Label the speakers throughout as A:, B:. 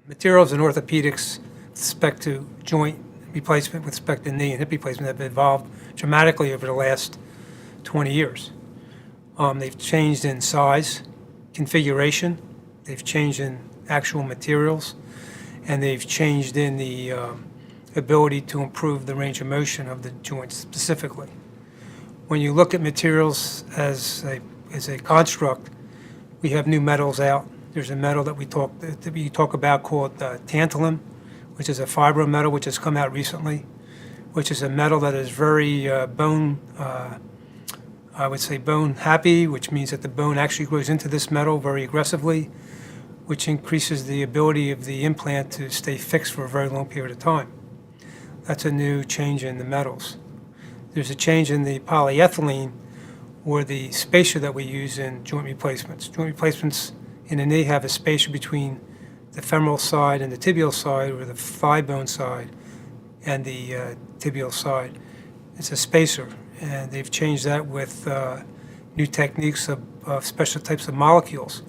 A: Materials in orthopedics with respect to joint replacement, with respect to knee and hip replacement, have evolved dramatically over the last 20 years. They've changed in size, configuration, they've changed in actual materials, and they've changed in the ability to improve the range of motion of the joints specifically. When you look at materials as a construct, we have new metals out. There's a metal that we talk about called tantalum, which is a fibro metal which has come out recently, which is a metal that is very bone happy, which means that the bone actually grows into this metal very aggressively, which increases the ability of the implant to stay fixed for a very long period of time. That's a new change in the metals. There's a change in the polyethylene, or the spacer that we use in joint replacements. Joint replacements in the knee have a spacer between the femoral side and the tibial side, or the thigh bone side and the tibial side. It's a spacer, and they've changed that with new techniques of special types of molecules,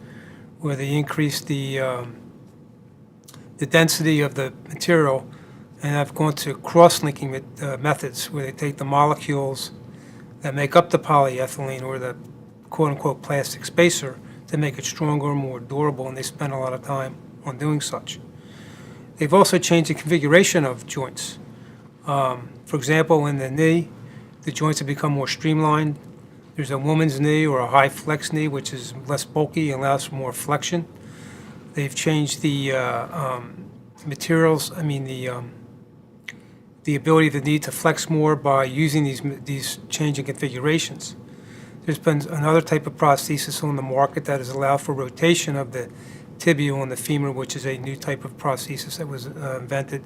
A: where they increase the density of the material, and I've gone to cross-linking methods, where they take the molecules that make up the polyethylene, or the quote-unquote plastic spacer, to make it stronger, more durable, and they spend a lot of time on doing such. They've also changed the configuration of joints. For example, in the knee, the joints have become more streamlined. There's a woman's knee, or a high flex knee, which is less bulky and allows for more flexion. They've changed the materials, the ability of the knee to flex more by using these changing configurations. There's been another type of prosthesis on the market that has allowed for rotation of the tibial and the femur, which is a new type of prosthesis that was invented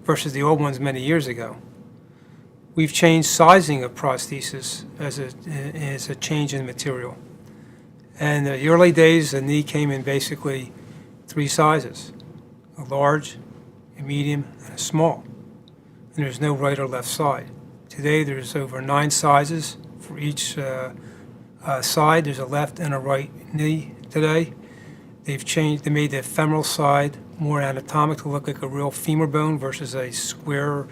A: versus the old ones many years ago. We've changed sizing of prosthesis as a change in material. And in the early days, the knee came in basically 3 sizes: a large, a medium, and a small. And there's no right or left side. Today, there's over 9 sizes for each side. There's a left and a right knee today. They made the femoral side more anatomic to look like a real femur bone versus a square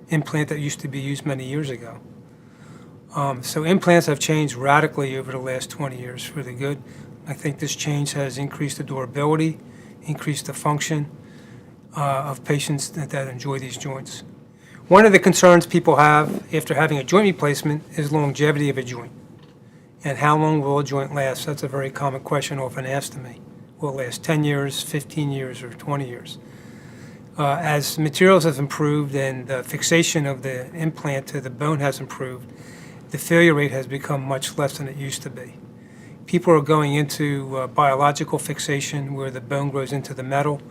A: implant that used to be used many years ago. So implants have changed radically over the last 20 years for the good. I think this change has increased the durability, increased the function of patients that enjoy these joints. One of the concerns people have after having a joint replacement is longevity of a joint. And how long will a joint last? That's a very common question often asked to me. Will it last 10 years, 15 years, or 20 years? As materials have improved and the fixation of the implant to the bone has improved, the failure rate has become much less than it used to be. People are going into biological fixation, where the bone grows into the metal.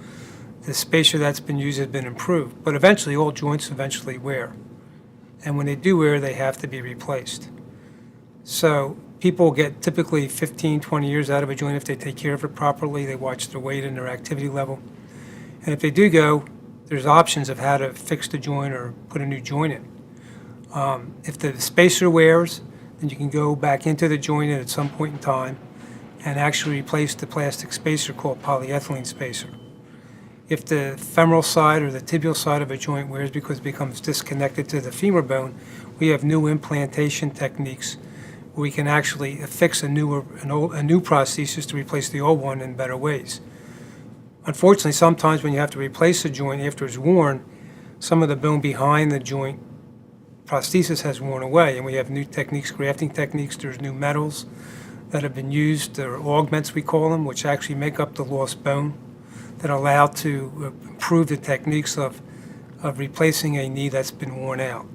A: The spacer that's been used has been improved, but eventually all joints wear. And when they do wear, they have to be replaced. So people get typically 15, 20 years out of a joint if they take care of it properly, they watch their weight and their activity level. And if they do go, there's options of how to fix the joint or put a new joint in. If the spacer wears, then you can go back into the joint at some point in time and actually replace the plastic spacer called polyethylene spacer. If the femoral side or the tibial side of a joint wears because it becomes disconnected to the femur bone, we have new implantation techniques where we can actually affix a new prosthesis to replace the old one in better ways. Unfortunately, sometimes when you have to replace a joint after it's worn, some of the bone behind the joint prosthesis has worn away, and we have new techniques, grafting techniques. There's new metals that have been used, or augments we call them, which actually make up the lost bone, that allow to improve the techniques of replacing a knee that's been worn out.